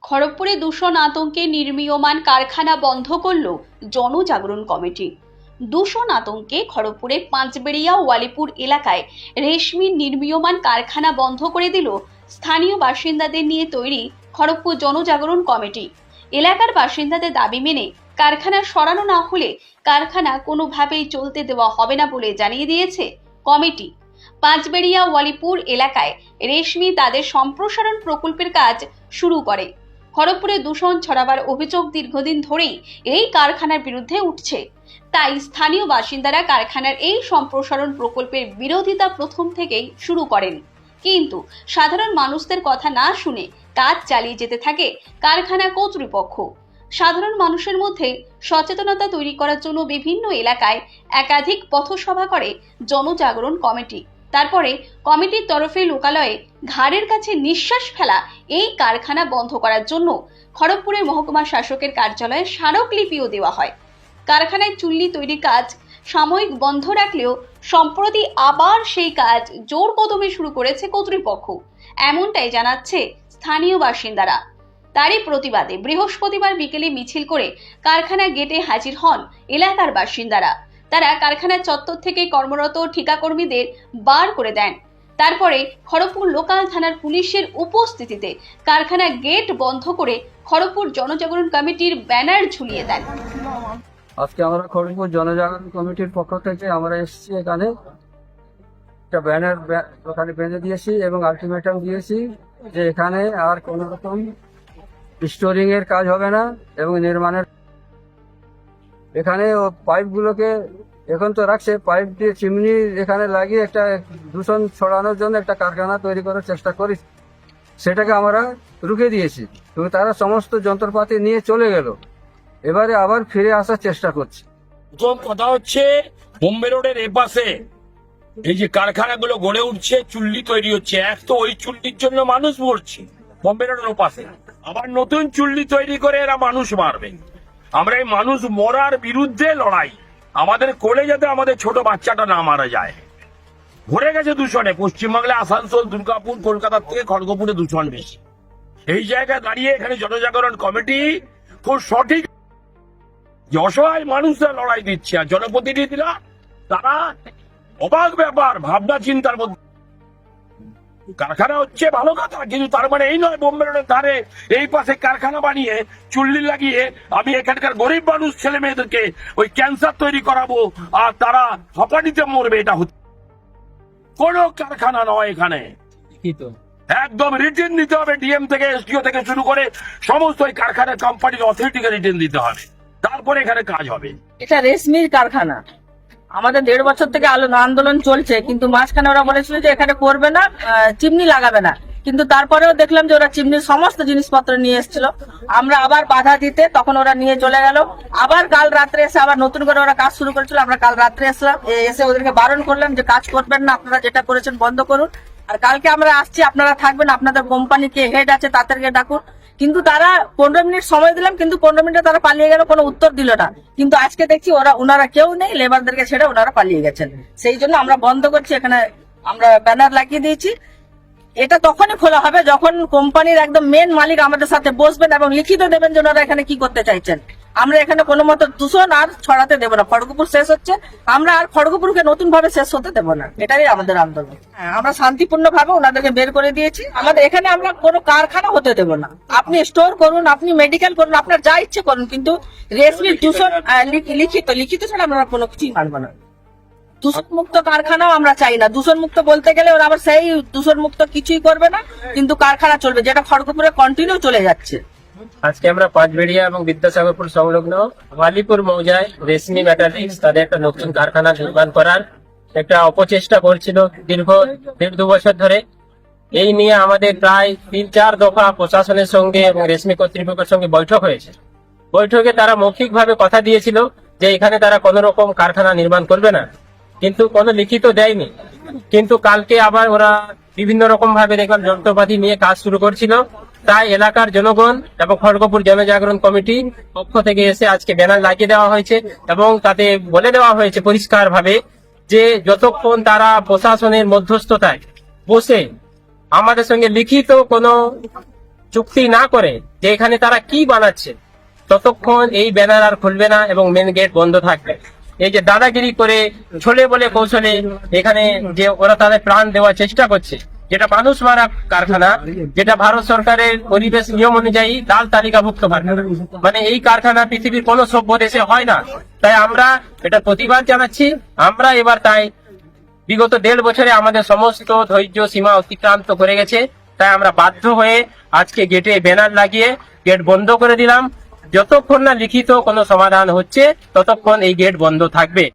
খড়গপুরে দূষণ আতঙ্কে নির্মীয়মান কারখানা বন্ধ করল জনজাগরণ কমিটি। দূষণ আতঙ্কে খড়গপুরে পাঁচবেড়িয়া ওয়ালিপুর এলাকায় রেশমির নির্মীয়মান কারখানা বন্ধ করে দিল স্থানীয় বাসিন্দাদের নিয়ে তৈরি খড়গপুর জনজাগরণ কমিটি। এলাকার বাসিন্দাদের দাবি মেনে কারখানা সরানো না হলে কারখানা কোনোভাবেই চলতে দেওয়া হবে না বলে জানিয়ে দিয়েছে কমিটি। পাঁচবেড়িয়া ওয়ালিপুর এলাকায় রেশমি তাদের সম্প্রসারণ প্রকল্পের কাজ শুরু করে। খড়গপুরে দূষণ ছড়াবার অভিযোগ দীর্ঘদিন ধরেই এই কারখানার বিরুদ্ধে উঠছে, তাই স্থানীয় বাসিন্দারা কারখানার এই সম্প্রসারণ প্রকল্পের বিরোধিতা প্রথম থেকেই শুরু করেন। কিন্তু সাধারণ মানুষদের কথা না শুনে কাজ চালিয়ে যেতে থাকে কারখানা কর্তৃপক্ষ। সাধারণ মানুষের মধ্যে সচেতনতা তৈরি করার জন্য বিভিন্ন এলাকায় একাধিক পথসভা করে জনজাগরণ কমিটি। তারপরে কমিটির তরফে লোকালয়ে ঘাড়ের কাছে নিঃশ্বাস ফেলা এই কারখানা বন্ধ করার জন্য খড়গপুরের মহকুমা শাসকের কার্যালয়ে স্মারকলিপিও দেওয়া হয়। কারখানায় চুল্লি তৈরির কাজ সাময়িক বন্ধ রাখলেও সম্প্রতি আবার সেই কাজ জোর কদমে শুরু করেছে কর্তৃপক্ষ, এমনটাই জানাচ্ছে স্থানীয় বাসিন্দারা। তারই প্রতিবাদে বৃহস্পতিবার বিকেলে মিছিল করে কারখানা গেটে হাজির হন এলাকার বাসিন্দারা। তারা কারখানার চত্বর থেকে কর্মরত ঠিকাকর্মীদের বার করে দেন। তারপরে খড়গপুর লোকাল থানার পুলিশের উপস্থিতিতে কারখানা গেট বন্ধ করে খড়গপুর জনজাগরণ কমিটির ব্যানার ঝুলিয়ে দেন। আজকে আমরা খড়গপুর জনজাগরণ কমিটির পক্ষ থেকে আমরা এসেছি, এখানে একটা ব্যানার ওখানে বেঁধে দিয়েছি এবং আলটিমেটাম দিয়েছি যে এখানে আর কোন রকম স্টোরিং এর কাজ হবে না এবং নির্মাণের এখানে পাইপগুলোকে এখন তো রাখছে, পাইপ দিয়ে চিমনি এখানে লাগিয়ে একটা দূষণ ছড়ানোর জন্য একটা কারখানা তৈরি করার চেষ্টা করি, সেটাকে আমরা রুখে দিয়েছি এবং তারা সমস্ত যন্ত্রপাতি নিয়ে চলে গেল। এবারে আবার ফিরে আসার চেষ্টা করছে। প্রথম কথা হচ্ছে বোম্বে রোডের এপাশে এই যে কারখানাগুলো গড়ে উঠছে, চুল্লি তৈরি হচ্ছে, এক তো ওই চুল্লির জন্য মানুষ মরছে বোম্বে রোডের ওপাশে, আবার নতুন চুল্লি তৈরি করে এরা মানুষ মারবে। আমরা এই মানুষ মরার বিরুদ্ধে লড়াই, আমাদের কোলে যাতে আমাদের ছোট বাচ্চাটা না মারা যায়। ভরে গেছে দূষণে, পশ্চিমবাংলা আসানসোল, দুর্গাপুর, কলকাতার থেকে খড়গপুরে দূষণ বেশি। এই জায়গায় দাঁড়িয়ে এখানে জনজাগরণ কমিটি খুব সঠিক যে অসহায় মানুষরা লড়াই দিচ্ছে, আর জনপ্রতিনিধিরা তারা অবাক ব্যাপার, ভাবনা চিন্তার মধ্যে। কারখানা হচ্ছে ভালো কথা, কিন্তু তার মানে এই নয় বোম্বে রোডের ধারে এই পাশে কারখানা বানিয়ে চুল্লি লাগিয়ে আমি এখানকার গরিব মানুষ ছেলে মেয়েদেরকে ওই ক্যান্সার তৈরি করাবো আর তারা হাঁপানিতে মরবে। এটা হচ্ছে কোনো কারখানা নয়, এখানে একদম রিটেন দিতে হবে, ডিএম থেকে এসডিও থেকে শুরু করে সমস্ত ওই কারখানার কোম্পানির অথরিটিকে রিটেন দিতে হবে, তারপরে এখানে কাজ হবে। এটা রেশমির কারখানা, আমাদের 1.5 বছর থেকে আন্দোলন চলছে, কিন্তু মাঝখানে ওরা বলেছিল যে এখানে করবে না, চিমনি লাগাবে না, কিন্তু তারপরেও দেখলাম যে ওরা চিমনির সমস্ত জিনিসপত্র নিয়ে এসেছিল। আমরা আবার বাধা দিতে তখন ওরা নিয়ে চলে গেল। আবার কাল রাত্রে এসে আবার নতুন করে ওরা কাজ শুরু করেছিল। আমরা কাল রাত্রে এসে ওদেরকে বারণ করলাম যে কাজ করবেন না, আপনারা যেটা করেছেন বন্ধ করুন। আর কালকে আমরা আসছি, আপনারা থাকবেন, আপনাদের কোম্পানি কে হেড আছে তাদেরকে ডাকুন। কিন্তু তারা 15 মিনিট সময় দিলাম, কিন্তু 15 মিনিটে তারা পালিয়ে গেল, কোনো উত্তর দিল না। কিন্তু আজকে দেখছি ওনারা কেউ নেই, লেবারদেরকে ছেড়ে ওনারা পালিয়ে গেছেন। সেই জন্য আমরা বন্ধ করছি, এখানে আমরা ব্যানার লাগিয়ে দিয়েছি। এটা তখনই খোলা হবে যখন কোম্পানির একদম মেন মালিক আমাদের সাথে বসবেন এবং লিখিত দেবেন যে ওনারা এখানে কি করতে চাইছেন। আমরা এখানে কোনো মতো দূষণ আর ছড়াতে দেবো না। খড়গপুর শেষ হচ্ছে, আমরা আর খড়গপুরকে নতুন ভাবে শেষ হতে দেবো না, এটাই আমাদের আন্দোলন। আমরা শান্তিপূর্ণ ভাবে ওনাদেরকে বের করে দিয়েছি। আমাদের এখানে আমরা কোনো কারখানা হতে দেবো না। আপনি স্টোর করুন, আপনি মেডিকেল করুন, আপনার যা ইচ্ছে করুন, কিন্তু রেশমির দূষণ লিখিত ছাড়া আমরা কোনো কিছুই মানবো না। দূষণ মুক্ত কারখানাও আমরা চাই না। দূষণ মুক্ত বলতে গেলে ওরা আবার সেই দূষণ মুক্ত কিছুই করবে না, কিন্তু কারখানা চলবে, যেটা খড়গপুরে কন্টিনিউ চলে যাচ্ছে। আজকে আমরা পাঁচবেড়িয়া এবং বিদ্যাসাগরপুর সংলগ্ন ওয়ালিপুর মৌজায় রেশমি মেটালিক্স তাদের একটা নতুন কারখানা নির্মাণ করার একটা অপচেষ্টা করছিল দীর্ঘ 1.5-2 বছর ধরে। এই নিয়ে আমাদের প্রায় 3-4 দফা প্রশাসনের সঙ্গে এবং রেশমি কর্তৃপক্ষের সঙ্গে বৈঠক হয়েছে। বৈঠকে তারা মৌখিকভাবে কথা দিয়েছিল যে এখানে তারা কোনো রকম কারখানা নির্মাণ করবে না, কিন্তু কোনো লিখিত দেয়নি। কিন্তু কালকে আবার ওরা বিভিন্ন রকম ভাবে দেখলাম যন্ত্রপাতি নিয়ে কাজ শুরু করছিল। তাই এলাকার জনগণ এবং খড়গপুর জনজাগরণ কমিটি পক্ষ থেকে এসে আজকে ব্যানার লাগিয়ে দেওয়া হয়েছে এবং তাতে বলে দেওয়া হয়েছে পরিষ্কার ভাবে যে যতক্ষণ তারা প্রশাসনের মধ্যস্থতায় বসে আমাদের সঙ্গে লিখিত কোনো চুক্তি না করে যে এখানে তারা কি বানাচ্ছে, ততক্ষণ এই ব্যানার আর খুলবে না এবং মেন গেট বন্ধ থাকবে। এই যে দাদাগিরি করে ছলে বলে কৌশলে এখানে যে ওরা তাদের প্রাণ দেওয়ার চেষ্টা করছে, যেটা মানুষ মারা কারখানা, যেটা ভারত সরকারের পরিবেশ নিয়ম অনুযায়ী লাল তালিকাভুক্ত কারখানা, মানে এই কারখানা পৃথিবীর কোনো সভ্য দেশে হয় না। তাই আমরা এটা প্রতিবাদ জানাচ্ছি। আমরা এবার তাই বিগত 1.5 বছরে আমাদের সমস্ত ধৈর্য সীমা অতিক্রান্ত করে গেছে, তাই আমরা বাধ্য হয়ে আজকে গেটে ব্যানার লাগিয়ে গেট বন্ধ করে দিলাম। যতক্ষণ না লিখিত কোনো সমাধান হচ্ছে ততক্ষণ এই গেট বন্ধ থাকবে।